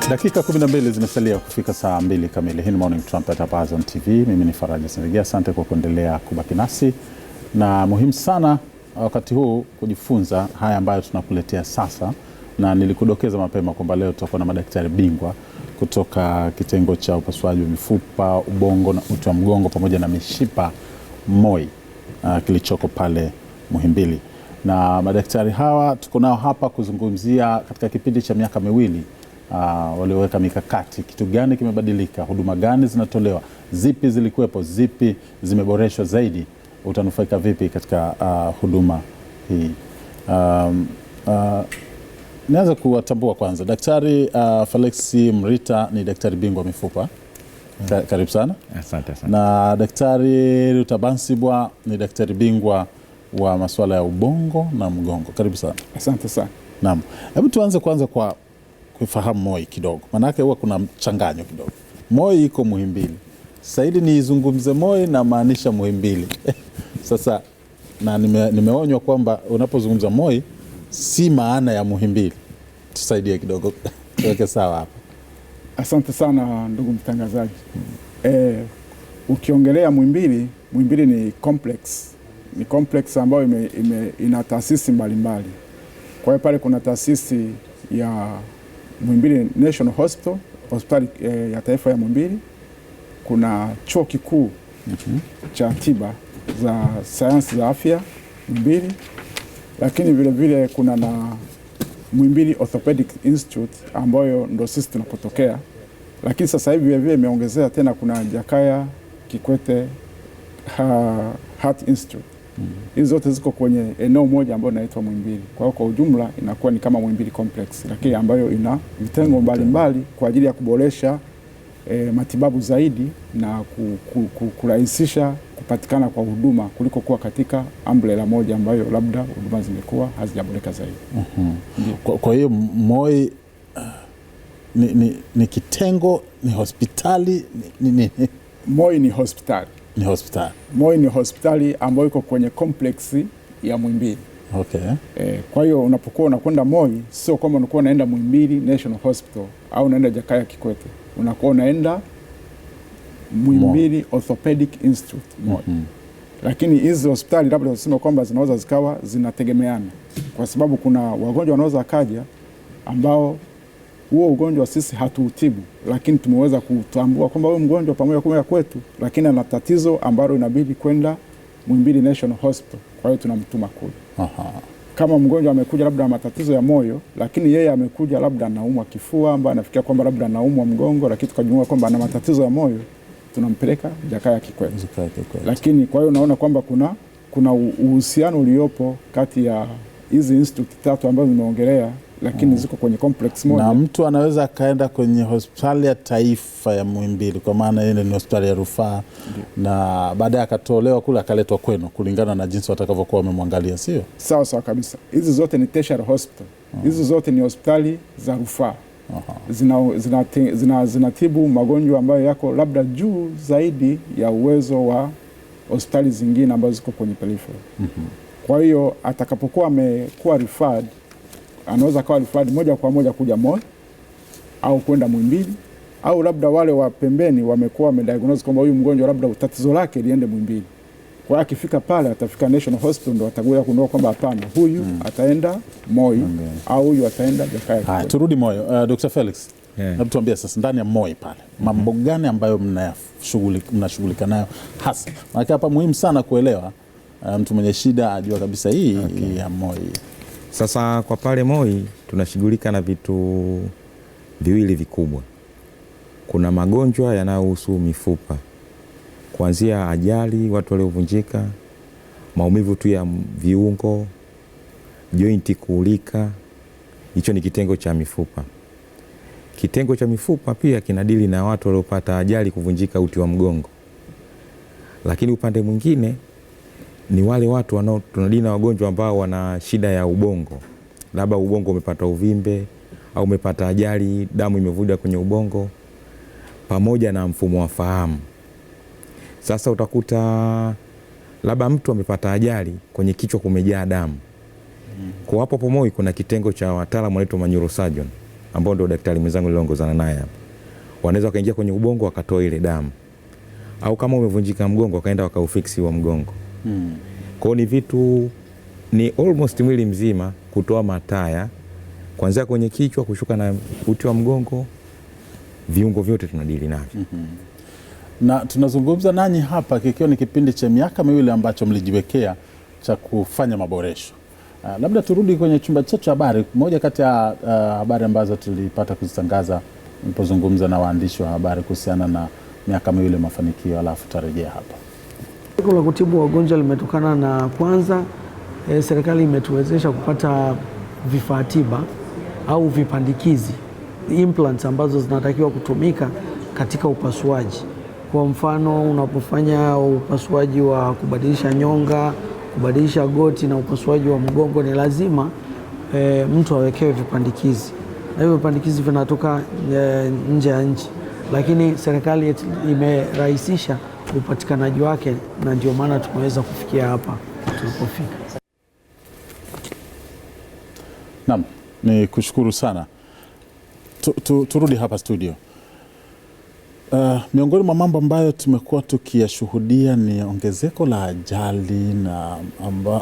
Dakika 12 zimesalia kufika saa 2 kamili. Hii ni Morning Trumpet hapa Azam TV. Mimi ni Faraja Sinigia. Asante kwa kuendelea kubaki nasi. Na muhimu sana wakati huu kujifunza haya ambayo tunakuletea sasa. Na nilikudokeza mapema kwamba leo tutakuwa na madaktari bingwa kutoka kitengo cha upasuaji wa mifupa, ubongo na uti wa mgongo pamoja na mishipa MOI kilichoko pale Muhimbili. Na madaktari hawa tuko nao hapa kuzungumzia katika kipindi cha miaka miwili walioweka mikakati, kitu gani kimebadilika, huduma gani zinatolewa, zipi zilikuwepo, zipi zimeboreshwa zaidi, utanufaika vipi katika huduma hii. Nianza kuwatambua kwanza. Daktari Felix Mrita ni daktari bingwa mifupa. Karibu sana. Asante sana. Na Daktari Rutabansibwa ni daktari bingwa wa masuala ya ubongo na mgongo. Karibu sana. Asante sana. Naam. Hebu tuanze kwanza kwa kufahamu MOI kidogo. Maanake huwa kuna mchanganyo kidogo. MOI iko Muhimbili. Saidi nizungumze MOI na maanisha Muhimbili. Sasa na nimeonywa kwamba unapozungumza MOI si maana ya Muhimbili. Tusaidie kidogo. Tuweke sawa hapa. Asante sana ndugu mtangazaji. Ukiongelea Muhimbili, Muhimbili ni complex. Ni complex ambayo ina taasisi mbalimbali. Kwa hiyo pale kuna taasisi ya Muhimbili National Hospital, hospitali ya taifa ya Muhimbili. Kuna chuo kikuu cha tiba za sayansi za afya Muhimbili. Lakini vile vile kuna na Muhimbili Orthopedic Institute ambayo ndo sisi tunapotokea. Lakini sasa hivi vile vile imeongezea tena kuna Jakaya Kikwete Heart Institute. Hizi zote ziko kwenye eneo moja ambayo inaitwa Muhimbili. Kwa hiyo kwa ujumla inakuwa ni kama Muhimbili Complex, lakini ambayo ina vitengo mbalimbali kwa ajili ya kuboresha matibabu zaidi na kurahisisha kupatikana kwa huduma kuliko kuwa katika umbrella moja ambayo labda huduma zimekuwa hazijaboreka zaidi. Kwa hiyo MOI ni kitengo, ni hospitali, MOI ni hospitali. Ni hospitali. MOI ni hospitali ambayo iko kwenye complex ya Muhimbili. Okay. Kwa hiyo unapokuwa unakwenda MOI sio kama unakuwa unaenda Muhimbili National Hospital au unaenda Jakaya Kikwete. Unakuwa unaenda Muhimbili Orthopedic Institute MOI. Lakini hizi hospitali labda tunasema kwamba zinaweza zikawa zinategemeana. Kwa sababu kuna wagonjwa wanaweza kaja ambao huo ugonjwa sisi hatuutibu, lakini tumeweza kutambua kwamba huyo mgonjwa pamoja kwa kwetu, lakini ana tatizo ambalo inabidi kwenda Muhimbili National Hospital. Kwa hiyo tunamtuma kule. Kama mgonjwa amekuja labda na matatizo ya moyo, lakini yeye amekuja labda anaumwa kifua, ambaye anafikia kwamba labda anaumwa mgongo, lakini tukajua kwamba ana matatizo ya moyo, tunampeleka Jakaya Kikwete. Lakini kwa hiyo unaona kwamba kuna uhusiano uliopo kati ya hizi institute tatu ambazo nimeongelea, lakini ziko kwenye complex moja. Na mtu anaweza kaenda kwenye hospitali ya taifa ya Muhimbili, kwa maana ile ni hospitali ya rufaa, na baadaye akatolewa kule akaletwa kwenu kulingana na jinsi watakavyokuwa wamemwangalia, sio? Sawa sawa kabisa. Hizi zote ni tertiary hospital. Hizi zote ni hospitali za rufaa. Zinatibu magonjwa ambayo yako labda juu zaidi ya uwezo wa hospitali zingine ambazo ziko kwenye periphery. Kwa hiyo atakapokuwa amekuwa referred, anaweza kuwa referred moja kwa moja kuja MOI au kwenda Muhimbili, au labda wale wa pembeni wamekuwa wamediagnose kwamba huyu mgonjwa labda tatizo lake liende Muhimbili. Kwa hiyo akifika pale atafika National Hospital, ndo atakuja kuona kwamba hapana, huyu ataenda MOI au huyu ataenda Jakaya Kikwete. Turudi MOI. Dr. Felix, hebu tuambie sasa ndani ya MOI pale mambo gani ambayo mnashughulika nayo hasa? Maana hapa muhimu sana kuelewa, mtu mwenye shida ajua kabisa hii ya MOI. Sasa kwa pale MOI tunashughulika na vitu viwili vikubwa. Kuna magonjwa yanayohusu mifupa, kuanzia ajali, watu waliovunjika, maumivu tu ya viungo, jointi kuulika. Hicho ni kitengo cha mifupa. Kitengo cha mifupa pia kinadili na watu waliopata ajali, kuvunjika uti wa mgongo. Lakini upande mwingine ni wale watu tunadili na wagonjwa ambao wana shida ya ubongo. Labda ubongo umepata uvimbe au umepata ajali, damu imevuja kwenye ubongo, pamoja na mfumo wa fahamu. Sasa utakuta labda mtu amepata ajali, kwenye kichwa kumejaa damu. Kwa hapo MOI kuna kitengo cha wataalamu wanaitwa neurosurgeon. ambao ndio daktari mwenzangu niliongozana naye hapa, wanaweza wakaingia kwenye ubongo wakatoa ile damu, au kama umevunjika mgongo wakaenda wakaufiksi wa mgongo. Kwa hiyo ni vitu, ni almost mwili mzima, kutoa mataya kuanzia kwenye kichwa kushuka na uti wa mgongo, viungo vyote tunadili navyo. Na tunazungumza nanyi hapa kikiwa ni kipindi cha miaka miwili ambacho mlijiwekea cha kufanya maboresho. Labda turudi kwenye chumba chetu cha habari. Moja kati ya habari ambazo tulipata kuzitangaza nilipozungumza na waandishi wa habari kuhusiana na miaka miwili mafanikio, alafu tarejea hapa. Ongezeko la kutibu wagonjwa limetokana na kwanza, serikali imetuwezesha kupata vifaa tiba au vipandikizi, implants ambazo zinatakiwa kutumika katika upasuaji. Kwa mfano, unapofanya upasuaji wa kubadilisha nyonga, kubadilisha goti na upasuaji wa mgongo, ni lazima mtu awekewe vipandikizi, na hivyo vipandikizi vinatoka nje ya nchi, lakini serikali imerahisisha upatikanaji wake, na ndio maana tumeweza kufikia hapa tulipofika. Naam, ni kushukuru sana. Turudi hapa studio. Miongoni mwa mambo ambayo tumekuwa tukiyashuhudia ni ongezeko la ajali, na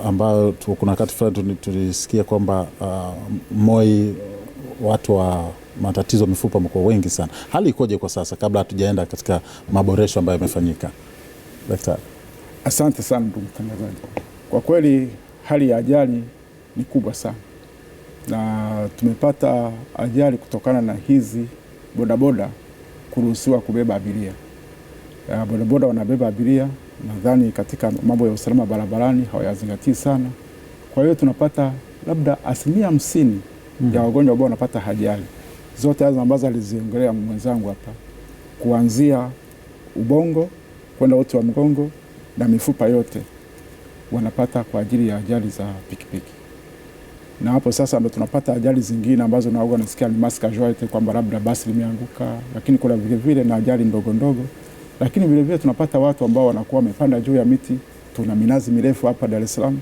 ambayo kuna wakati fulani tulisikia kwamba Moi watu wa matatizo mifupa wamekuwa wengi sana. Hali ikoje kwa sasa, kabla hatujaenda katika maboresho ambayo yamefanyika? Daktari. Asante sana ndugu mtangazaji. Kwa kweli hali ya ajali ni kubwa sana, na tumepata ajali kutokana na hizi bodaboda kuruhusiwa kubeba abiria. Bodaboda wanabeba abiria, nadhani katika mambo ya usalama barabarani hawayazingatii sana. Kwa hiyo tunapata labda 50% ya wagonjwa ambao wanapata ajali. Zote hizo ambazo aliziongelea mwenzangu hapa, kuanzia ubongo kwenda uti wa mgongo na mifupa yote wanapata kwa ajili ya ajali za pikipiki. Na hapo sasa ndo tunapata ajali zingine ambazo na nasikia ni mass casualty, kwamba labda basi limeanguka, lakini kuna vile vile na ajali ndogo ndogo. Lakini vile vile tunapata watu ambao wanakuwa wamepanda juu ya miti. Tuna minazi mirefu hapa Dar es Salaam,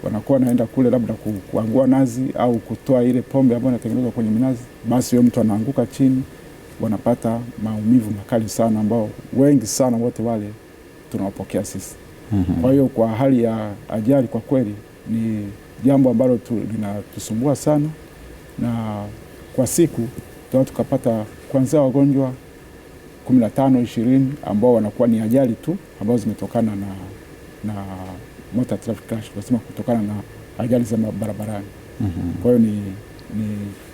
wanakuwa naenda kule labda kuangua nazi au kutoa ile pombe ambayo inatengenezwa kwenye minazi, basi yule mtu anaanguka chini, wanapata maumivu makali sana, ambao wengi sana wote wale tunawapokea sisi. Kwa hiyo kwa hali ya ajali kwa kweli ni jambo ambalo linatusumbua sana, na kwa siku tukapata kuanzia wagonjwa 15-20 ambao wanakuwa ni ajali tu ambazo zimetokana na motor traffic crash, tunasema kutokana na ajali za barabarani. Kwa hiyo ni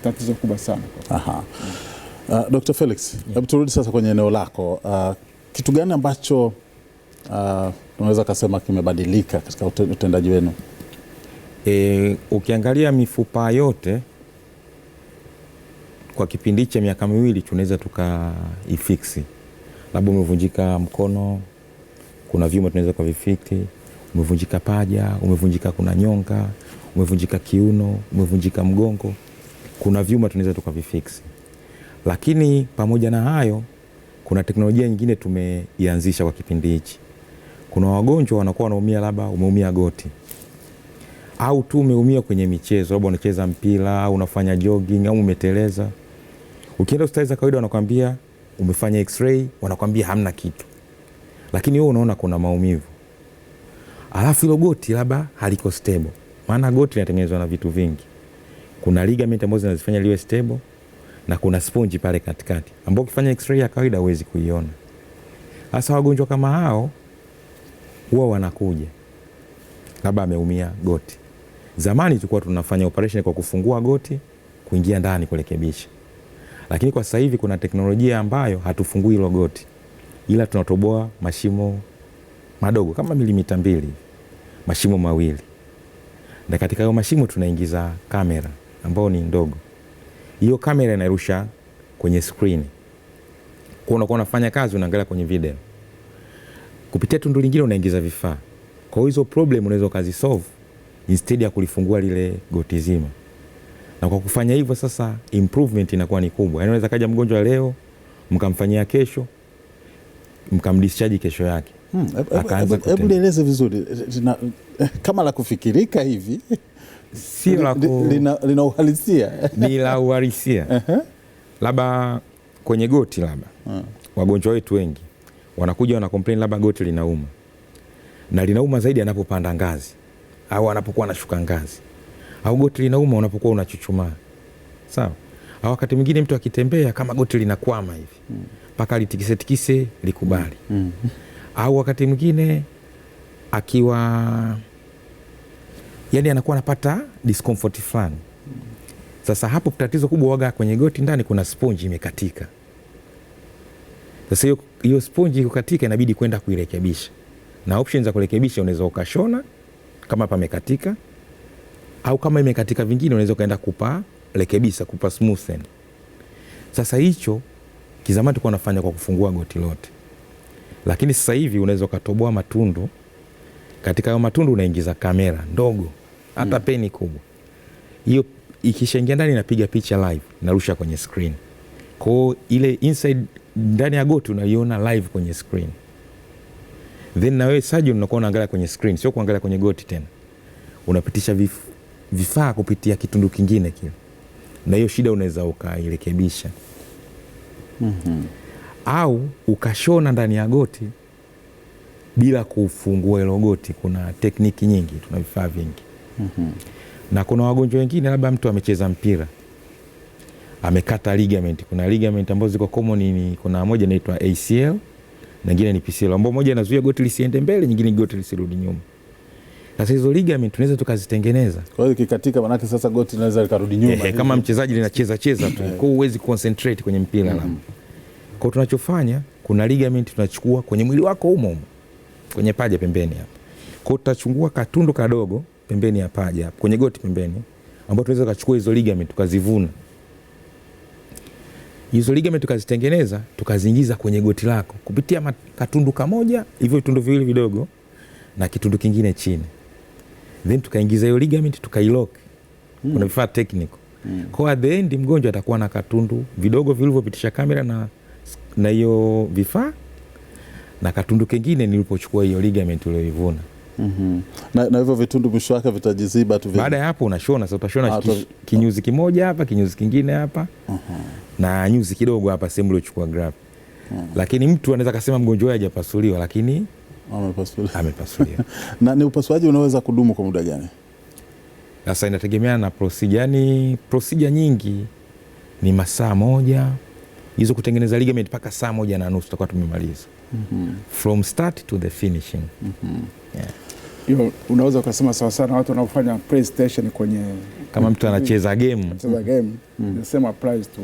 tatizo kubwa sana. Dr. Felix, hebu turudi sasa kwenye eneo lako. Kitu gani ambacho unaweza kusema kimebadilika katika utendaji wenu? Ukiangalia mifupa yote kwa kipindi cha miaka miwili tunaweza tukaifiksi. Labda umevunjika mkono, kuna vyuma tunaweza kuvifiksi. Umevunjika paja, umevunjika kuna nyonga, umevunjika kiuno, umevunjika mgongo, kuna vyuma tunaweza tukavifiksi. Lakini pamoja na hayo, kuna teknolojia nyingine tumeianzisha kwa kipindi hichi. Kuna wagonjwa wanakuwa wanaumia, labda umeumia goti au tu umeumia kwenye michezo, labda unacheza mpira au unafanya jogging au umeteleza. Ukienda hospitali za kawaida wanakuambia umefanya x-ray, wanakuambia hamna kitu, lakini wewe unaona kuna maumivu. Alafu hilo goti labda haliko stable, maana goti linatengenezwa na vitu vingi. Kuna ligament ambazo zinazifanya liwe stable, na kuna sponge pale katikati ambao ukifanya x-ray ya kawaida huwezi kuiona. Hasa wagonjwa kama hao huwa wanakuja labda ameumia goti. Zamani tulikuwa tunafanya operation kwa kufungua goti, kuingia ndani kurekebisha. Lakini kwa sasa hivi kuna teknolojia ambayo hatufungui hilo goti, ila tunatoboa mashimo madogo kama milimita 2, mashimo mawili. Na katika hayo mashimo tunaingiza kamera ambayo ni ndogo. Hiyo kamera inarusha kwenye screen. Kwa unakuwa unafanya kazi, unaangalia kwenye video. Kupitia tundu lingine unaingiza vifaa. Kwa hizo problem unaweza kazi solve instead ya kulifungua lile goti zima. Na kwa kufanya hivyo sasa improvement inakuwa ni kubwa. Yaani unaweza kaja mgonjwa leo, mkamfanyia kesho, mkamdischarge kesho yake. Hebu nieleze vizuri kama la kufikirika hivi. sio la lina uhalisia ni la uhalisia. Labda kwenye goti, labda wagonjwa wetu wengi wanakuja wana complain labda goti linauma, na linauma zaidi anapopanda ngazi au anapokuwa anashuka ngazi, au goti linauma unapokuwa unachuchumaa, sawa. Au wakati mwingine mtu akitembea kama goti linakwama hivi mpaka litikise tikise likubali. Au wakati mwingine akiwa yani anakuwa anapata discomfort fulani. Sasa hapo tatizo kubwa waga kwenye goti, ndani kuna sponge imekatika. Sasa hiyo sponge kukatika, inabidi kwenda kuirekebisha, na options za kurekebisha unaweza ukashona kama pamekatika, au kama imekatika vingine unaweza kaenda kupa rekebisha, kupa smoothen. Sasa hicho kizamani tulikuwa tunafanya kwa kufungua goti lote, lakini sasa hivi unaweza ukatoboa matundu. Katika hayo matundu unaingiza kamera ndogo, hata peni kubwa. Hiyo ikishaingia ndani inapiga picha live, inarusha kwenye screen. Kwa ile inside ndani ya goti unaiona live kwenye screen. Then na wewe surgeon unakuwa unaangalia kwenye screen, sio kuangalia kwenye goti tena. Unapitisha vifaa kupitia kitundu kingine kile. Na hiyo shida unaweza ukairekebisha. Au ukashona ndani ya goti bila kufungua hilo goti. Kuna tekniki nyingi, tuna vifaa vingi. Na kuna wagonjwa wengine labda mtu amecheza mpira, amekata ligament. Kuna ligament ambazo ziko common, kuna moja inaitwa ACL, nyingine ni PCL, ambapo moja inazuia goti lisiende mbele, nyingine goti lisirudi nyuma. Sasa hizo ligament tunaweza tukazitengeneza. Kwa hiyo kikatika manake sasa goti linaweza likarudi nyuma. Kama mchezaji linacheza tu, kwa huwezi concentrate kwenye mpira labda. Kwa tunachofanya, kuna ligament tunachukua kwenye mwili wako humo kwenye paja pembeni hapa. Kwa tutachungua katundu kadogo pembeni ya paja hapa, kwenye goti pembeni, ambapo tunaweza kuchukua hizo ligament tukazivuna. Hizo ligament tukazitengeneza, tukaziingiza kwenye goti lako kupitia katundu kamoja, hivyo vitundu viwili vidogo na kitundu kingine chini. Then tukaingiza hiyo ligament tukailock. Kuna vifaa technical. Kwa at the end mgonjwa atakuwa na katundu vidogo vilivyopitisha kamera na hiyo vifaa, na katundu kingine nilipochukua hiyo ligament uliyoivuna. Na hivyo vitundu mwisho wake vitajiziba tu. Baada ya hapo unashona. Sasa utashona kinyuzi kimoja hapa, kinyuzi kingine hapa, na nyuzi kidogo hapa sehemu uliochukua graft. Lakini mtu anaweza kusema mgonjwa wake hajapasuliwa, lakini amepasuliwa. Na ni upasuaji unaweza kudumu kwa muda gani? Sasa inategemeana na procedure. Yani procedure nyingi ni masaa moja. Hizo kutengeneza ligament mpaka saa 1.5 tutakuwa tumemaliza. From start to the finishing. Hiyo unaweza kusema sawa sana watu wanaofanya PlayStation kwenye, kama mtu anacheza game. Nasema applies to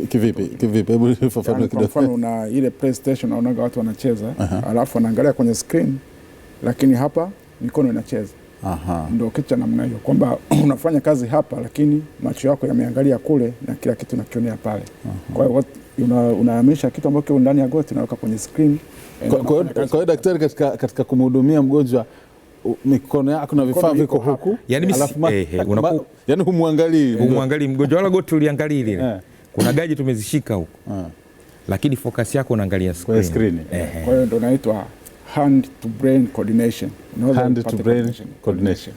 kivipi? Hebu fafanua kidogo. Kwa mfano na ile PlayStation unaona watu wanacheza, alafu wanaangalia kwenye screen, lakini hapa mikono inacheza. Ndio kitu cha namna hiyo, kwamba unafanya kazi hapa lakini macho yako yameangalia kule na kila kitu unakionea pale. Kwa hiyo unahamisha kitu ambacho kiko ndani ya goti unaweka kwenye screen. Kwa hiyo daktari katika kumhudumia mgonjwa, mikono yako na vifaa viko huku, yani humwangalii mgonjwa wala goti uliangalia ile. Kuna gaji tumezishika huko, lakini focus yako unaangalia screen. Kwa hiyo ndio inaitwa hand to brain coordination. Hand to brain coordination.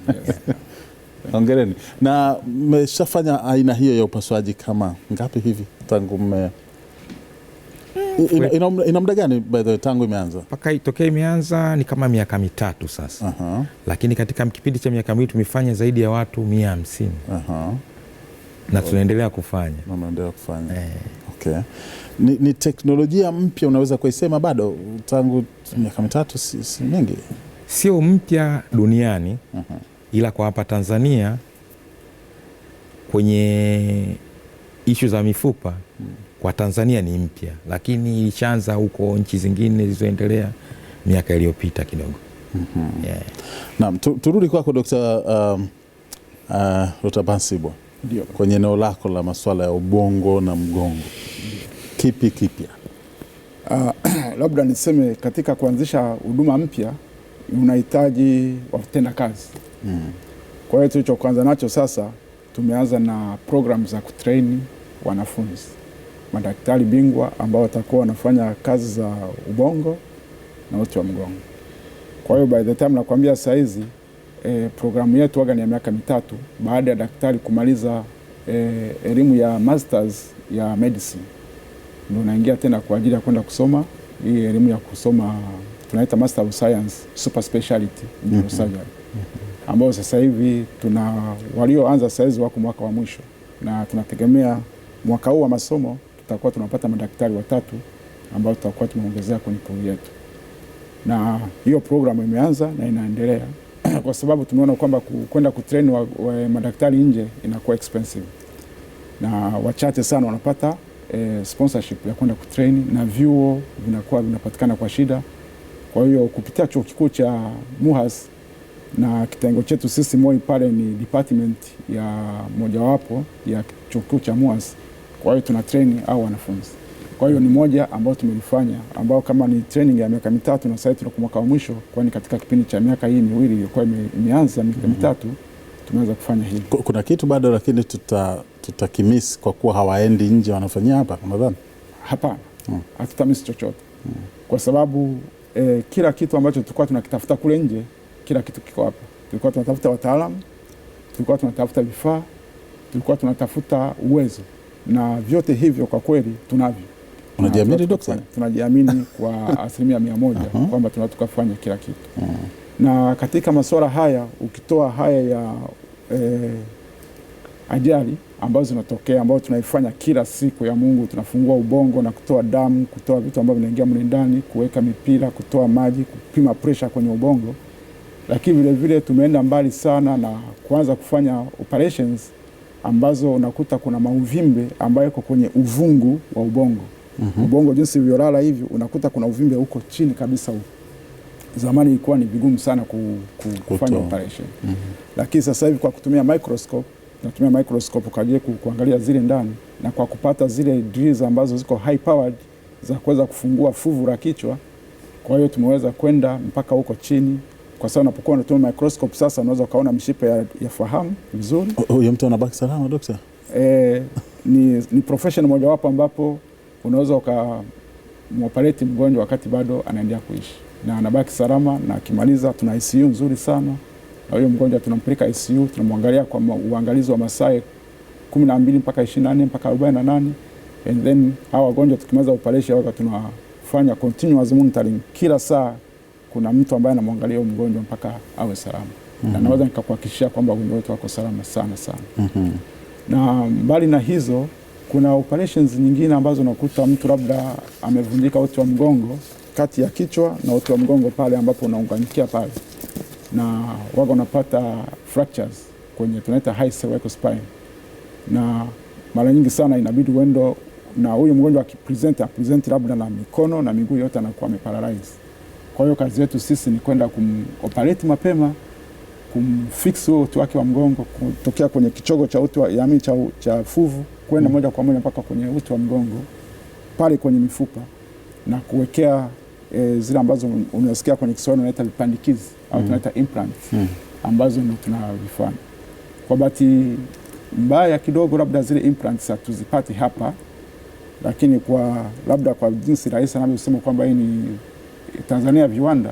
Hongereni. Na mmeshafanya aina hiyo ya upasuaji kama ngapi hivi tangu ina muda gani by the way tangu imeanza? Paka itokea imeanza ni kama miaka 3 sasa. Lakini katika kipindi cha miaka 2 tumefanya zaidi ya watu 150. Na tunaendelea kufanya. Okay. Ni teknolojia mpya unaweza kuisema bado tangu miaka 3 si mingi? Sio mpya duniani, ila kwa hapa Tanzania kwenye ishu za mifupa kwa Tanzania ni mpya, lakini ilishaanza huko nchi zingine zilizoendelea miaka iliyopita kidogo. Naam, turudi kwako Dr. Bansibwa. Ndio. Kwenye eneo lako la masuala ya ubongo na mgongo, kipi kipya? Labda niseme katika kuanzisha huduma mpya unahitaji watenda kazi. Kwa hiyo tulichoanza nacho sasa, tumeanza na program za kutrain wanafunzi, madaktari bingwa ambao watakuwa wanafanya kazi za ubongo na uti wa mgongo. Kwa hiyo by the time nakwambia saa hizi programu yetu waga ni ya miaka mitatu baada ya daktari kumaliza elimu ya masters ya medicine, ndio naingia tena kwa ajili ya kwenda kusoma hii elimu ya kusoma tunaita Master of Science Super Specialty Neurosurgery, ambao sasa hivi walioanza saizi wako mwaka wa mwisho, na tunategemea mwaka huu wa masomo tutakuwa tunapata madaktari 3 ambao tutakuwa tumeongezea kwenye pool yetu, na hiyo programu imeanza na inaendelea kwa sababu tumeona kwamba kwenda kutrain madaktari nje inakuwa expensive, na wachache sana wanapata sponsorship ya kwenda kutrain, na vyuo vinapatikana kwa shida. Kwa hiyo kupitia chuo kikuu cha MUHAS na kitengo chetu sisi MOI pale ni department ya mojawapo ya chuo kikuu cha MUHAS, kwa hiyo tuna train au wanafunzi. Kwa hiyo ni moja ambao tumelifanya, ambao kama ni training ya miaka mitatu na sasa tuna mwaka wa mwisho, kwani katika kipindi cha miaka hii miwili ilikuwa imeanza miaka mitatu tumeweza kufanya hivi. Kuna kitu bado lakini tutakimiss kwa kuwa hawaendi nje, wanafanyia hapa nadhani. Hapana, hatutamiss chochote kwa sababu kila kitu ambacho tulikuwa tunakitafuta kule nje, kila kitu kiko hapa. Tulikuwa tunatafuta wataalamu, tulikuwa tunatafuta vifaa, tulikuwa tunatafuta uwezo, na vyote hivyo kwa kweli tunavyo. Unajiamini daktari? Tunajiamini kwa 100% kwamba tunaweza tukafanya kila kitu. Na katika masuala haya ukitoa haya ya ajali ambazo zinatokea, ambazo tunaifanya kila siku ya Mungu, tunafungua ubongo na kutoa damu, kutoa vitu ambavyo vinaingia mle ndani, kuweka mipira, kutoa maji, kupima pressure kwenye ubongo. Lakini vile vile tumeenda mbali sana na kuanza kufanya operations ambazo unakuta kuna mauvimbe ambayo yako kwenye uvungu wa ubongo. Ubongo jinsi ulivyolala hivi unakuta kuna uvimbe huko chini kabisa huko. Zamani ilikuwa ni vigumu sana kufanya operation. Lakini sasa hivi kwa kutumia microscope, tunatumia microscope kwa ajili kuangalia zile ndani, na kwa kupata zile drills ambazo ziko high powered za kuweza kufungua fuvu la kichwa. Kwa hiyo tumeweza kwenda mpaka huko chini, kwa sababu unapokuwa unatumia microscope sasa unaweza kaona mishipa ya fahamu vizuri. Huyo mtu anabaki salama daktari? Ni profession mojawapo ambapo unaweza ukamoperate mgonjwa wakati bado anaendelea kuishi na anabaki salama, na akimaliza tuna ICU nzuri sana, na huyo mgonjwa tunampeleka ICU, tunamwangalia kwa uangalizi wa masaa 12 mpaka 24 mpaka 48, and then hawa wagonjwa tukimaliza operation waka tunafanya continuous monitoring kila saa. Kuna mtu ambaye anamwangalia mgonjwa mpaka awe salama. Na naweza nikakuhakikishia kwamba wagonjwa wetu wako salama sana sana. Na mbali na hizo kuna operations nyingine ambazo unakuta mtu labda amevunjika uti wa mgongo kati ya kichwa na uti wa mgongo pale ambapo unaunganikia pale, na waga unapata fractures kwenye tunaita high cervical spine, na mara nyingi sana inabidi uende, na huyu mgonjwa akipresent labda na mikono na miguu yote anakuwa ameparalyze. Kwa hiyo kazi yetu sisi ni kwenda kumoperate mapema, kumfix huo uti wake wa mgongo kutokea kwenye kichogo cha uti wa yami cha fuvu kwenda moja kwa moja mpaka kwenye uti wa mgongo pale kwenye mifupa, na kuwekea zile ambazo unasikia kwenye Kiswahili unaita vipandikizi au tunaita implants ambazo ndio tunavifanya. Kwa bahati mbaya kidogo labda zile implants hatuzipati hapa, lakini kwa labda kwa jinsi rais anavyosema kwamba hii ni Tanzania viwanda,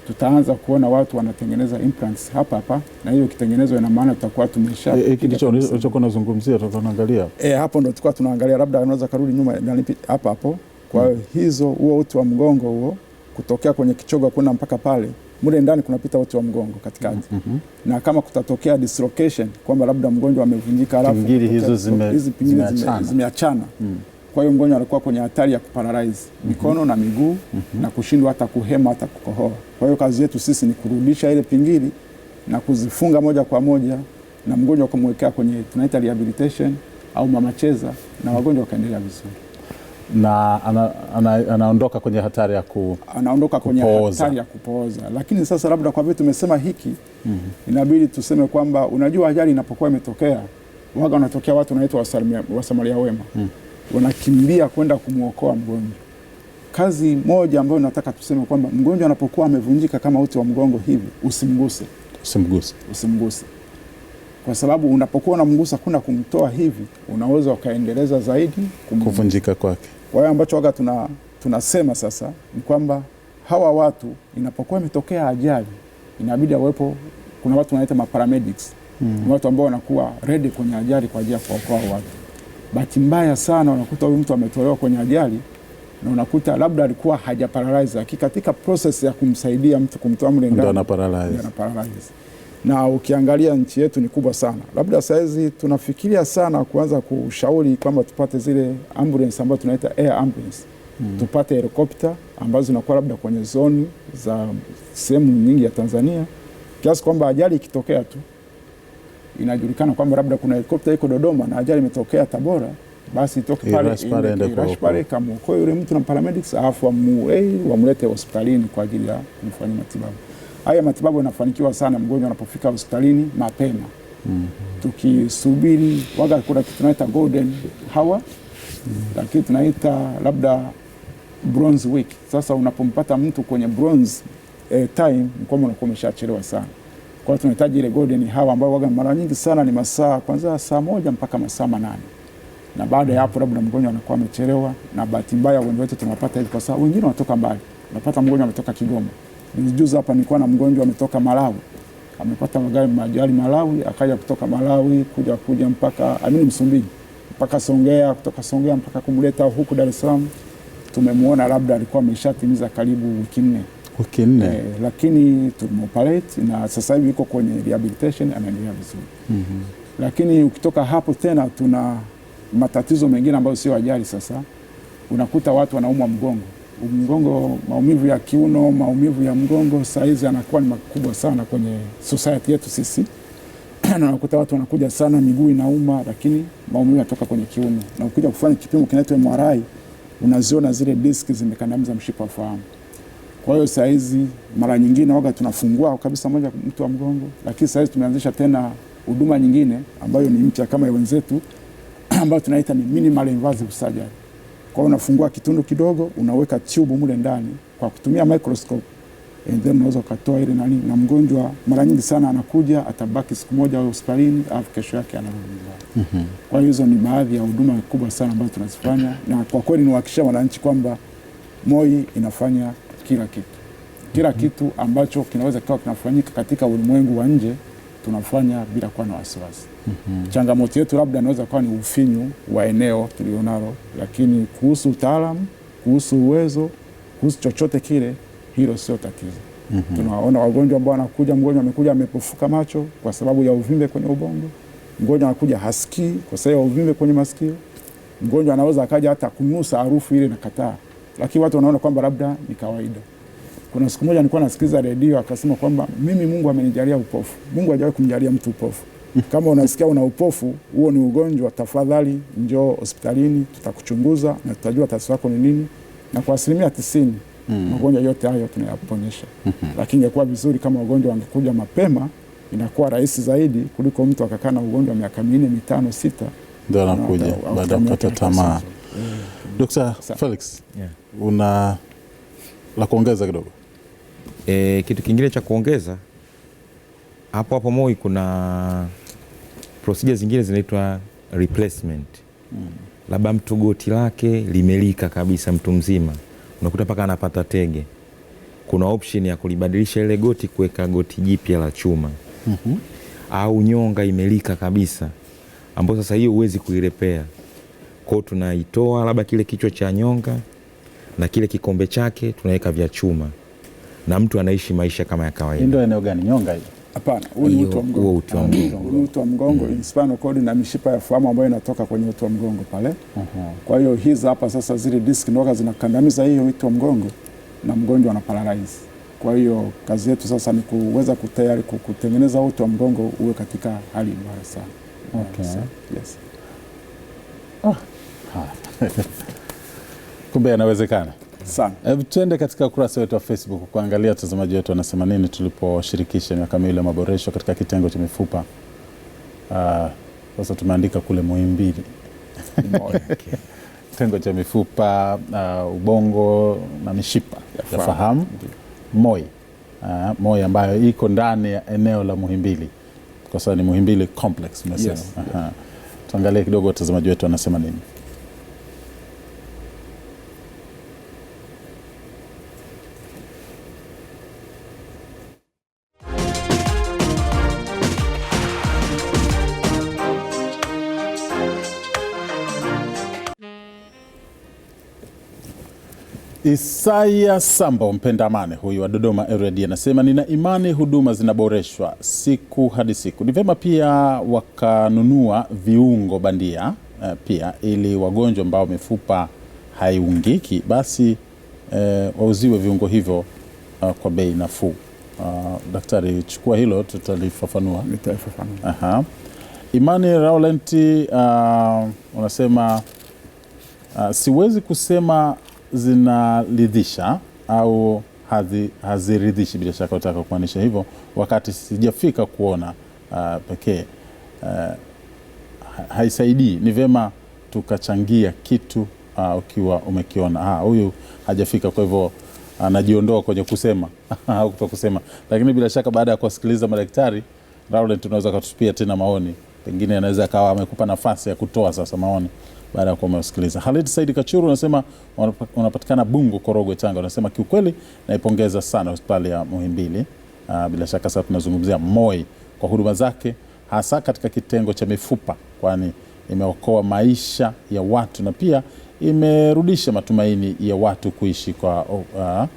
tutaanza kuona watu wanatengeneza implants hapa, na hiyo kitengenezwa ina maana tutakuwa tumesha kitu ulichokuwa unazungumzia tunaangalia hapo, ndio tulikuwa tunaangalia, labda anaweza karudi nyuma hapo. Kwa hizo huo uti wa mgongo huo kutokea kwenye kichogo kwenda mpaka pale mule ndani kunapita uti wa mgongo katikati. Na kama kutatokea dislocation kwamba labda mgonjwa amevunjika alafu hizi pingili zimeachana, kwa hiyo mgonjwa anakuwa kwenye hatari ya kuparalyze mikono na miguu na kushindwa hata kuhema hata kukohoa. Kwa hiyo kazi yetu sisi ni kurudisha ile pingili na kuzifunga moja kwa moja, na mgonjwa kumwekea kwenye tunaita rehabilitation au mama cheza, na wagonjwa wakaendelea vizuri. Na anaondoka kwenye hatari ya kupooza. Lakini sasa labda kwa vile tumesema hiki, inabidi tuseme kwamba unajua ajali inapokuwa imetokea, waga wanatokea watu wanaitwa wasamaria wema. Wanakimbia kwenda kumuokoa mgonjwa. Kazi moja ambayo nataka tuseme kwamba mgonjwa anapokuwa amevunjika kama uti wa mgongo hivi, usimguse. Kwa sababu unapokuwa unamgusa kuna kumtoa hivi, unaweza ukaendeleza zaidi kuvunjika kwake. Kwa hiyo ambacho waga tunasema sasa ni kwamba hawa watu inapokuwa imetokea ajali inabidi wawepo kuna watu wanaita paramedics. Watu ambao wanakuwa ready kwenye ajali kwa ajili ya kuokoa watu. Bahati mbaya sana unakuta huyu mtu ametolewa kwenye ajali na unakuta labda alikuwa hajaparalyze, lakini katika process ya kumsaidia mtu kumtoa mle ndani ana paralyze. Na ukiangalia nchi yetu ni kubwa sana, labda saizi tunafikiria sana kuanza kushauri kwamba tupate zile ambulance ambazo tunaita air ambulance. Tupate helikopta ambazo zinakuwa labda kwenye zoni za sehemu nyingi ya Tanzania, kiasi kwamba ajali ikitokea tu inajulikana kwamba labda kuna helikopta iko Dodoma na ajali imetokea Tabora, basi itoke pale kamuokoe yule mtu na paramedics, alafu wamlete hospitalini kwa ajili ya kumfanyia matibabu. Haya matibabu yanafanikiwa sana mgonjwa anapofika hospitalini mapema. Tukisubiri waga kuna kitu tunaita golden hour, lakini tunaita labda bronze week. Sasa unapompata mtu kwenye bronze time mkomo unakuwa umeshachelewa sana. Kwa hiyo tunahitaji ile golden hour ambayo waga mara nyingi sana ni masaa kuanzia saa 1 mpaka masaa 8. Na baada ya hapo labda mgonjwa anakuwa amechelewa, na bahati mbaya wengi wetu tunapata hivi kwa sababu wengine wanatoka mbali. Unapata mgonjwa ametoka Kigoma. Juzi hapa nilikuwa na mgonjwa ametoka Malawi. Amepata ajali Malawi, akaja kutoka Malawi kuja mpaka Msumbiji, mpaka Songea, kutoka Songea mpaka kumleta huku Dar es Salaam. Tumemuona labda alikuwa ameshatimiza karibu wiki 4. Lakini tumoperate na sasa hivi yuko kwenye rehabilitation, anaendelea vizuri. Lakini ukitoka hapo tena tuna matatizo mengine ambayo sio ajali. Sasa unakuta watu wanaumwa mgongo, maumivu ya kiuno, maumivu ya mgongo saizi yanakuwa ni makubwa sana kwenye society yetu sisi. Na unakuta watu wanakuja sana miguu inauma, lakini maumivu yanatoka kwenye kiuno. Na ukija kufanya kipimo kinaitwa MRI, unaziona zile diski zimekandamiza mshipa wa fahamu. Kwa hiyo saizi mara nyingine waga tunafungua kabisa moja mtu wa mgongo, lakini saizi tumeanzisha tena huduma nyingine ambayo ni mpya kama wenzetu ambayo tunaita ni minimal invasive surgery. Kwa hiyo unafungua kitundu kidogo, unaweka tube mule ndani kwa kutumia microscope, and then unaweza ukatoa ile na mgonjwa mara nyingi sana anakuja atabaki siku moja hospitalini, alafu kesho yake anarudi nyumbani. Kwa hiyo hizo ni baadhi ya huduma kubwa sana ambazo tunazifanya, na kwa kweli niwahakikishia wananchi kwamba MOI inafanya kila kitu ambacho kinaweza kuwa kinafanyika katika ulimwengu wa nje tunafanya bila kuwa na wasiwasi. Changamoto yetu labda inaweza kuwa ni ufinyu wa eneo tulionalo, lakini kuhusu utaalamu, kuhusu uwezo, kuhusu chochote kile, hilo sio tatizo. Tunaona wagonjwa ambao wanakuja, mgonjwa amekuja amepofuka macho kwa sababu ya uvimbe kwenye ubongo, mgonjwa anakuja hasikii kwa sababu ya uvimbe kwenye masikio, mgonjwa anaweza akaja hata kunusa harufu ile na kataa, lakini watu wanaona kwamba labda ni kawaida. Kuna siku moja nilikuwa nasikiza redio akasema kwamba mimi Mungu amenijalia upofu. Mungu hajawahi kumjalia mtu upofu. Kama unasikia una upofu, huo ni ugonjwa, tafadhali njoo hospitalini, tutakuchunguza na tutajua tatizo lako ni nini. Na kwa 90% magonjwa yote hayo tunayaponyesha. Lakini ingekuwa vizuri kama wagonjwa wangekuja mapema, inakuwa rahisi zaidi kuliko mtu akakaa na ugonjwa miaka 4, 5, 6 ndio anakuja baada ya kukata tamaa. Dr. Felix, una la kuongeza kidogo? Kitu kingine cha kuongeza hapo MOI kuna procedure zingine zinaitwa replacement. Labda mtu goti lake limelika kabisa, mtu mzima unakuta mpaka anapata tege, kuna option ya kulibadilisha ile goti kuweka goti jipya la chuma. Au nyonga imelika kabisa ambapo sasa hiyo huwezi kuirepea, kwa tunaitoa labda kile kichwa cha nyonga na kile kikombe chake tunaweka vya chuma na mtu anaishi maisha kama ya kawaida. Ndio eneo gani nyonga hiyo? Hapana, huo ni uti wa mgongo. Uti wa mgongo, spinal cord na mishipa ya fahamu ambayo inatoka kwenye uti wa mgongo pale. Kwa hiyo hizi hapa sasa zile disk ndogo zinakandamiza hiyo uti wa mgongo na mgonjwa ana paralyze. Kwa hiyo kazi yetu sasa ni kuweza kutengeneza uti wa mgongo uwe katika hali imara sana. Yes. Kumbe yanawezekana sana. Tuende katika ukurasa wetu wa Facebook kuangalia watazamaji wetu wanasema nini tuliposhirikisha miaka miwili ya maboresho katika kitengo cha mifupa. Sasa tumeandika kule Muhimbili. Kitengo cha mifupa, ubongo na mishipa ya fahamu, MOI. MOI ambayo iko ndani ya eneo la Muhimbili. Kwa sababu ni Muhimbili complex umesema. Tuangalie kidogo watazamaji wetu wanasema nini. Isaya Sambo mpenda amani huyu wa Dodoma RD anasema nina imani huduma zinaboreshwa siku hadi siku. Ni vyema pia wakanunua viungo bandia pia ili wagonjwa ambao mifupa haiungiki basi wauziwe viungo hivyo kwa bei nafuu. Daktari, chukua hilo tutalifafanua. Aha. Imani Raulenti unasema siwezi kusema zinaridhisha au haziridhishi, bila shaka utaka kumaanisha hivyo, wakati sijafika kuona pekee haisaidii. Ni vyema tukachangia kitu ukiwa umekiona. Huyu hajafika, kwa hivyo anajiondoa kwenye kusema au kutokusema. Lakini bila shaka baada ya kusikiliza madaktari, Raulent, tunaweza kutupia tena maoni, pengine anaweza akawa amekupa nafasi ya kutoa sasa maoni baada ya kusikiliza. Khalid Said Kachuru unasema unapatikana Bungu, Korogwe, Tanga. Unasema kiukweli naipongeza sana hospitali ya Muhimbili. Bila shaka sasa tunazungumzia MOI kwa huduma zake hasa katika kitengo cha mifupa, kwani imeokoa maisha ya watu na pia imerudisha matumaini ya watu kuishi kwa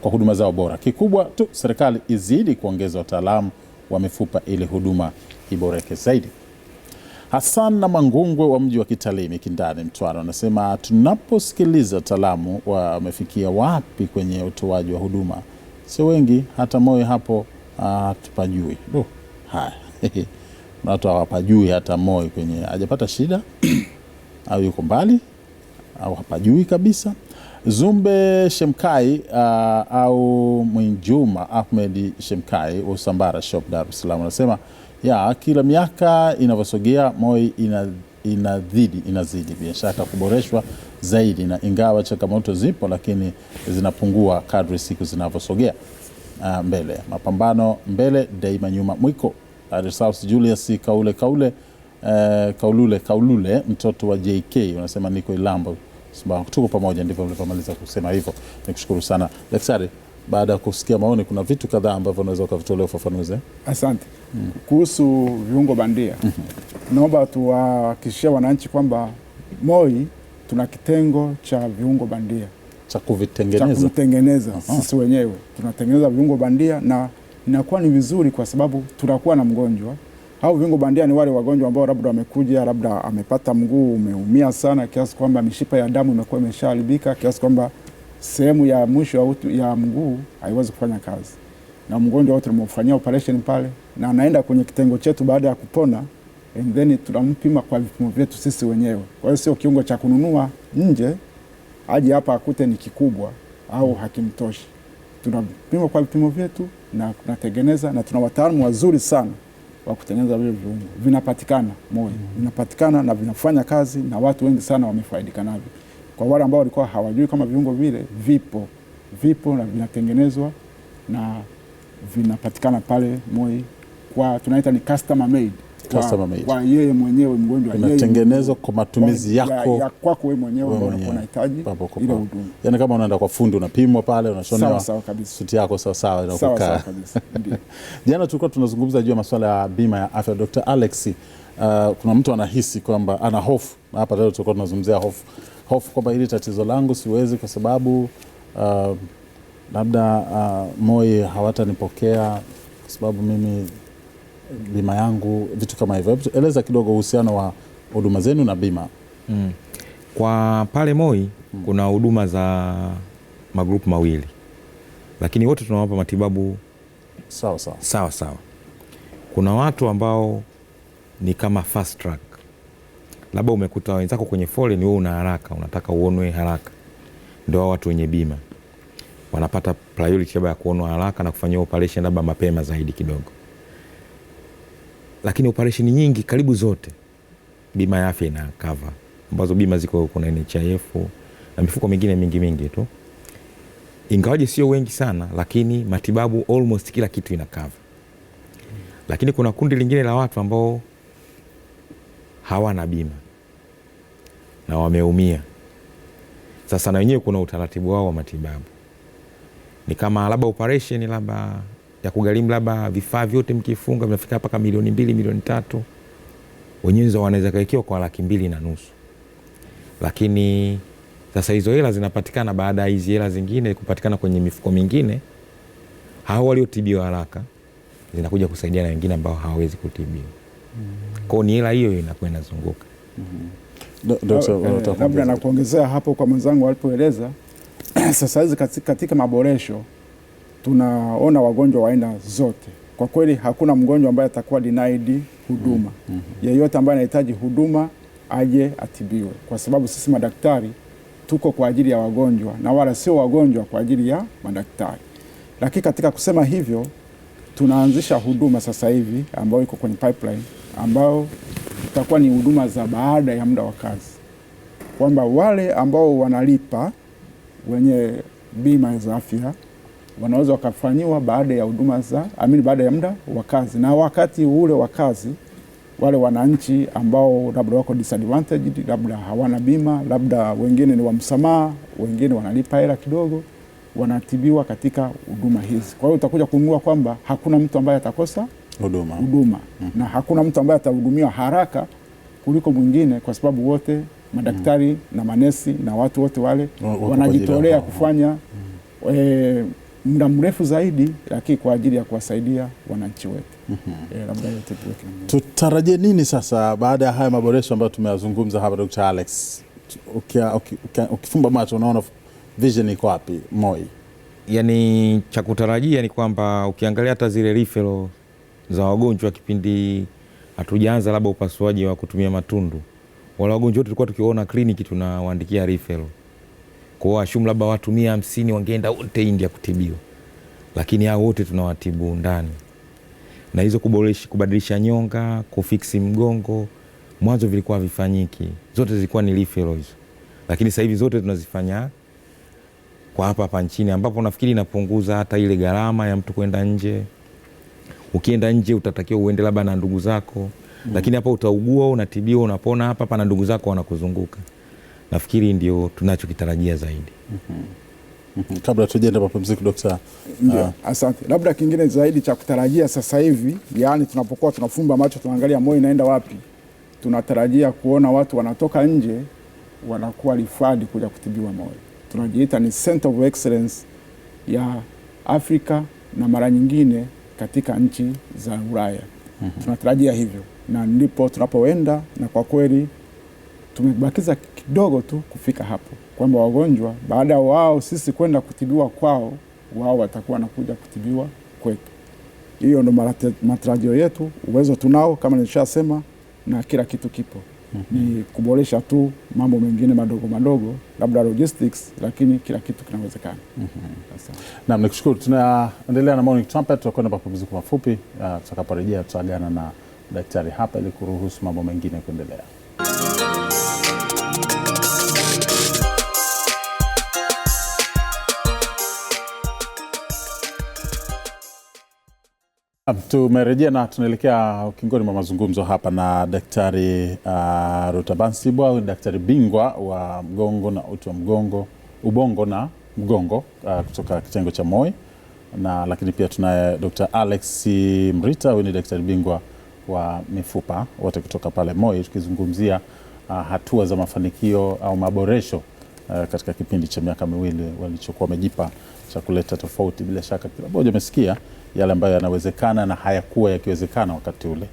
huduma zao bora. Kikubwa tu serikali izidi kuongeza wataalamu wa mifupa ili huduma iboreke zaidi. Hassan na Mangungwe wa mji wa kitalii Mikindani, Mtwara, anasema tunaposikiliza wataalamu wamefikia wapi kwenye utoaji wa huduma, sio wengi hata MOI hapo tupajui. Haya. Watu hawapajui hata MOI kwenye hajapata shida au yuko mbali au hapajui kabisa. Zumbe Shemkai au Mwinjuma Ahmed Shemkai wa Usambara Shop, Dar es Salaam, anasema kila miaka inavyosogea MOI inazidi bila shaka kuboreshwa zaidi, na ingawa changamoto zipo lakini zinapungua kadri siku zinavyosogea mbele. Mapambano mbele daima nyuma mwiko. South Julius Kaulule mtoto wa JK unasema niko Ilambo, tuko pamoja. Ndivyo mlivyomaliza kusema hivyo, nikushukuru sana daktari. Baada ya kusikia maoni, kuna vitu kadhaa ambavyo unaweza ukavitolea ufafanuzi. Asante. Kuhusu viungo bandia, naomba tuwahakikishie wananchi MOI tuna kitengo cha viungo bandia cha kuvitengeneza. Sisi wenyewe tunatengeneza viungo bandia, na inakuwa ni vizuri kwa sababu tunakuwa na mgonjwa. Hao viungo bandia ni wale wagonjwa ambao labda wamekuja, labda amepata mguu umeumia sana kiasi kwamba mishipa ya damu imekuwa imeshaharibika kiasi kwamba sehemu ya mwisho ya mguu haiwezi kufanya kazi, na mgonjwa wote tunamfanyia operation pale na anaenda kwenye kitengo chetu baada ya kupona, and then tunampima kwa vipimo vyetu sisi wenyewe. Kwa hiyo sio kiungo cha kununua nje aje hapa akute ni kikubwa au hakimtoshi. Tunapima kwa vipimo vyetu na tunatengeneza, na tuna wataalamu wazuri sana wa kutengeneza vile viungo. Vinapatikana MOI, vinapatikana na vinafanya kazi, na watu wengi sana wamefaidika navyo. Kwa wale ambao walikuwa hawajui kama viungo vile vipo na vinatengenezwa na vinapatikana pale MOI, kwa tunaita ni customer made. Kwa yeye mwenyewe mgonjwa, inatengenezwa kwa matumizi yako kwako wewe mwenyewe ambao unahitaji ile huduma. Yaani kama unaenda kwa fundi unapimwa pale, unashonewa sawa kabisa, suti yako sawa inakukaa. Ndio. Jana tulikuwa tunazungumza juu ya masuala ya bima ya afya. Dr. Alex, kuna mtu anahisi kwamba ana hofu, na hapa leo tulikuwa tunazungumzia hofu kwamba hili tatizo langu siwezi kwa sababu labda MOI hawatanipokea kwa sababu mimi bima yangu, vitu kama hivyo. Eleza kidogo uhusiano wa huduma zenu na bima. Kwa pale MOI kuna huduma za magrupu mawili, lakini wote tunawapa matibabu sawa. Kuna watu ambao ni kama fast track, labda umekuta wenzako kwenye foleni, wewe una haraka, unataka uonwe haraka, ndio watu wenye bima wanapata priority ya kuonwa haraka na kufanyia operation labda mapema zaidi kidogo. Lakini operation nyingi, karibu zote, bima ya afya ina cover, ambazo bima ziko, kuna NHIF na mifuko mingine mingi tu. Ingawaje sio wengi sana, lakini matibabu almost kila kitu ina cover. Lakini kuna kundi lingine la watu ambao hawana bima na wameumia. Sasa na wenyewe kuna utaratibu wao wa matibabu. Ni kama labda operation labda ya kugharimu labda vifaa vyote mkifunga vinafika mpaka milioni 2, milioni 3. Wenyewe wanaweza kaekewa kwa 2.5 laki. Lakini Sasa hizo hela zinapatikana baada ya hizi hela zingine kupatikana kwenye mifuko mingine, hao waliotibiwa haraka zinakuja kusaidia na wengine ambao hawawezi kutibiwa. Kwa ni hela hiyo inakuwa inazunguka. Labda na kuongezea hapo kwa mwenzangu alipoeleza, sasa hizi katika maboresho tunaona wagonjwa wa aina zote. Kwa kweli hakuna mgonjwa ambaye atakuwa denied huduma. Yeyote ambaye anahitaji huduma aje atibiwe, kwa sababu sisi madaktari tuko kwa ajili ya wagonjwa na wala sio wagonjwa kwa ajili ya madaktari. Lakini katika kusema hivyo, tunaanzisha huduma sasa hivi ambayo iko kwenye pipeline, ambao itakuwa ni huduma za baada ya muda wa kazi, kwamba wale ambao wanalipa wenye bima za afya wanaweza wakafanyiwa baada ya huduma za baada ya muda wa kazi. Na wakati ule wa kazi, wale wananchi ambao labda wako disadvantaged, labda hawana bima, labda wengine ni wa msamaha, wengine wanalipa hela kidogo, wanatibiwa katika huduma hizi. Kwa hiyo utakuja kuungua kwamba hakuna mtu ambaye atakosa huduma. Na hakuna mtu ambaye atahudumiwa haraka kuliko mwingine, kwa sababu wote madaktari na manesi na watu wote wale wanajitolea kufanya muda mrefu zaidi, lakini kwa ajili ya kuwasaidia wananchi wetu. Labda yote tutarajie nini sasa baada ya haya maboresho ambayo tumeyazungumza hapa, Dr. Alex? Ukifumba macho unaona vision iko wapi MOI? Yani cha kutarajia ni kwamba ukiangalia hata zile referral za wagonjwa kipindi hatujaanza labda upasuaji wa kutumia matundu, wala wagonjwa wote tulikuwa tukiona kliniki tunawaandikia referral. Kwa ashumu labda watu 150 wangeenda wote India kutibiwa, lakini hao wote tunawatibu ndani. Na hizo kubadilisha nyonga, kufiksi mgongo, mwanzo vilikuwa vifanyiki, zote zilikuwa ni referrals. Lakini sasa hivi zote tunazifanya kwa hapa nchini, ambapo nafikiri inapunguza hata ile gharama ya mtu kwenda nje. Ukienda nje utatakiwa uende labda na ndugu zako, lakini hapa utaugua, unatibiwa, unapona hapa na ndugu zako wanakuzunguka. Nafikiri ndio tunachokitarajia zaidi. Kabla tujaenda mapumziko, Dr. Asante. Labda kingine zaidi cha kutarajia sasa hivi, yani tunapokuwa tunafumba macho tunaangalia MOI inaenda wapi, tunatarajia kuona watu wanatoka nje wanakuwa referred kuja kutibiwa MOI. Tunajiita ni Center of Excellence ya Afrika na mara nyingine katika nchi za Ulaya. Tunatarajia hivyo, na ndipo tunapoenda, na kwa kweli tumebakiza kidogo tu kufika hapo, kwamba wagonjwa baada wao sisi kwenda kutibiwa kwao, wao watakuwa nakuja kutibiwa kwetu. Hiyo ndo matarajio yetu. Uwezo tunao kama nilishasema, na kila kitu kipo. Ni kuboresha tu mambo mengine madogo madogo, labda logistics, lakini kila kitu kinawezekana. Naam, nikushukuru. Tunaendelea na Morning Trumpet, tutakwenda mapumziko mafupi. Tutakaporejea tutaagana na daktari hapa ili kuruhusu mambo mengine kuendelea. Tumerejea na tunaelekea ukingoni mwa mazungumzo hapa na Daktari Rutabansibwa, daktari bingwa wa mgongo na uti wa mgongo, ubongo na mgongo kutoka kitengo cha MOI, na lakini pia tunaye Dr. Alex Mrita, huyu ni daktari bingwa wa mifupa, wote kutoka pale MOI, tukizungumzia hatua za mafanikio au maboresho katika kipindi cha miaka miwili walichokuwa wamejipa cha kuleta tofauti. Bila shaka kila mmoja amesikia yale ambayo yanawezekana na hayakuwa yakiwezekana wakati ule.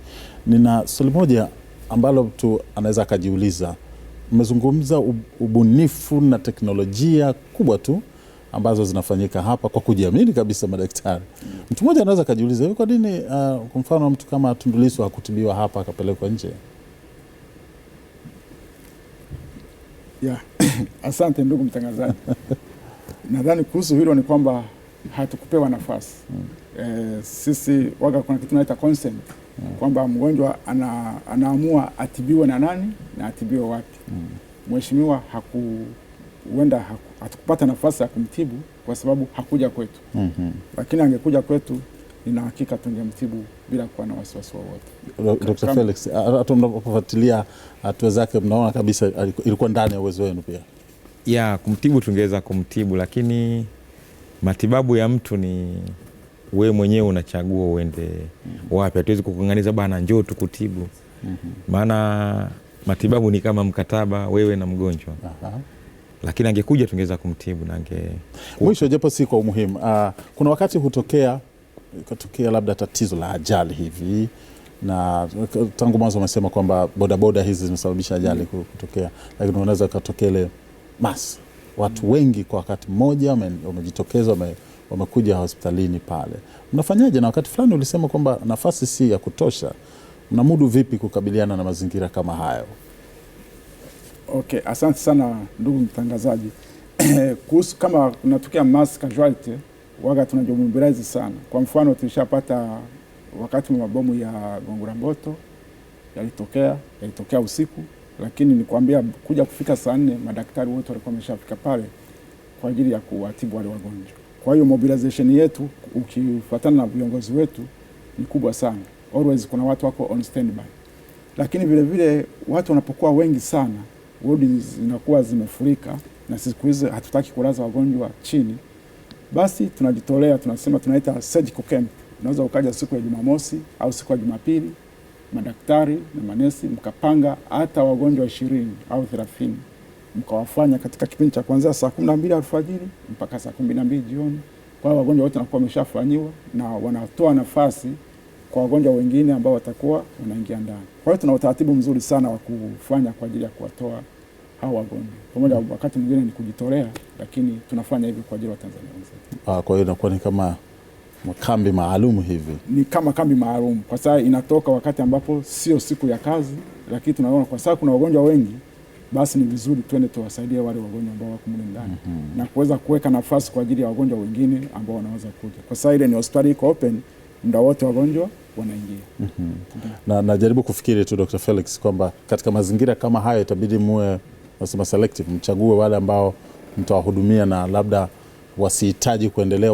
Nina swali moja ambalo mtu anaweza akajiuliza. Mmezungumza ubunifu na teknolojia kubwa tu ambazo zinafanyika hapa kwa kujiamini kabisa madaktari. Mtu mmoja anaweza akajiuliza, kwa nini kwa mfano mtu kama Tundu Lissu hakutibiwa hapa akapelekwa nje? Asante ndugu mtangazaji. Nadhani kuhusu hilo ni kwamba hatukupewa nafasi. Sisi waga kuna kitu tunaita consent, kwamba mgonjwa anaamua atibiwe na nani na atibiwe wapi. Mheshimiwa hatukupata nafasi ya kumtibu kwa sababu hakuja kwetu. Lakini angekuja kwetu, nina hakika tungemtibu bila kuwa na wasiwasi wowote. Dr. Felix, hata mnapofuatilia hatua zake mnaona kabisa ilikuwa ndani ya uwezo wenu pia? Kumtibu tungeweza kumtibu, lakini matibabu ya mtu ni wewe mwenyewe unachagua uende wapi. Hatuwezi kukunganiza bana njoo tukutibu. Maana matibabu ni kama mkataba wewe na mgonjwa. lakini angekuja tungeweza kumtibu na mwisho, japo si kwa umuhimu. Kuna wakati hutokea labda tatizo la ajali hivi, na tangu mwanzo wamesema kwamba bodaboda hizi zimesababisha ajali kutokea, lakini unaweza kutokea ile watu wengi kwa wakati mmoja wamejitokeza, wamekuja hospitalini pale. Mnafanyaje? Na wakati fulani ulisema kwamba nafasi si ya kutosha. Mnamudu vipi kukabiliana na mazingira kama hayo? Okay, asante sana ndugu mtangazaji. Kuhusu kama kunatokea mass casualty, waga tunajomobilize sana. Kwa mfano tulishapata wakati mabomu ya Gongo la Mboto yalitokea usiku, lakini nikwambia kuja kufika saa 4 madaktari wote walikuwa wameshafika pale kwa ajili ya kuwatibu wale wagonjwa. Kwa hiyo mobilization yetu ukifuatana na viongozi wetu ni kubwa sana. Always kuna watu wako on standby. Lakini vile vile watu wanapokuwa wengi sana, wodi zinakuwa zimefurika, na siku hizi hatutaki kulaza wagonjwa chini. Basi tunajitolea, tunasema tunaita surgical camp. Unaweza ukaja siku ya Jumamosi au siku ya Jumapili, madaktari na manesi mkapanga hata wagonjwa 20 au 30, mkawafanya katika kipindi cha kuanzia saa 12 alfajiri mpaka saa 12 jioni. Kwa wagonjwa wote wanakuwa wameshafanyiwa na wanatoa nafasi kwa wagonjwa wengine ambao watakuwa wanaingia ndani. Kwa hiyo tuna utaratibu mzuri sana wa kufanya kwa ajili ya kuwatoa hao wagonjwa. Pamoja wakati mwingine ni kujitolea, lakini tunafanya hivyo kwa ajili ya Tanzania wenzetu. Kwa hiyo inakuwa ni kama kambi maalum hivi. Ni kama kambi maalum kwa sababu inatoka wakati ambapo sio siku ya kazi, lakini tunaona kwa sababu kuna wagonjwa wengi, basi ni vizuri twende tuwasaidie wale wagonjwa ambao wako mle ndani na kuweza kuweka nafasi kwa ajili ya wagonjwa wengine ambao wanaweza kuja. Kwa sababu ile ni hospitali iko open, muda wote wagonjwa wanaingia. Na najaribu kufikiri tu Dr. Felix kwamba katika mazingira kama hayo itabidi muwe nasema selective, mchague wale ambao mtawahudumia na labda wasihitaji kuendelea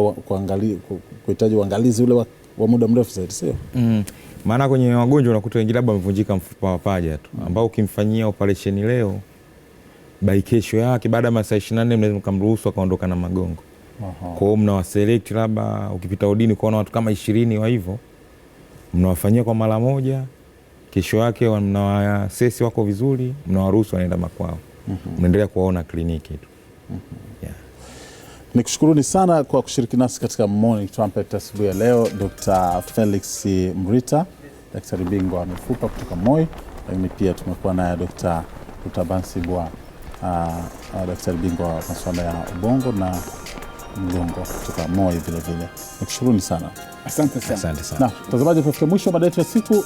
kuhitaji uangalizi ule wa muda mrefu zaidi, sio? Maana kwenye wagonjwa unakuta wengine labda wamevunjika mfupa wa paja tu, ambao ukimfanyia operation leo, by kesho yake baada ya masaa 24 mnaweza kumruhusu akaondoka na magongo. Kwa hiyo mnawaselect, labda ukipita udini kuona watu kama 20 wa hivyo, mnawafanyia kwa mara moja, kesho yake mnawasesi wako vizuri, mnawaruhusu wanaenda makwao. Mnaendelea kuwaona kliniki tu. Nikushukuruni sana kwa kushiriki nasi katika Morning Trumpet asubuhi ya leo, Dr. Felix Mrita, daktari bingwa wa mifupa kutoka Moi, lakini pia tumekuwa naye Dr. Bansibwa, daktari bingwa wa masuala ya ubongo na mgongo kutoka Moi vile vile. Nikushukuruni sana. Asante sana. Na mtazamaji, tufikie mwisho wa mada yetu ya siku.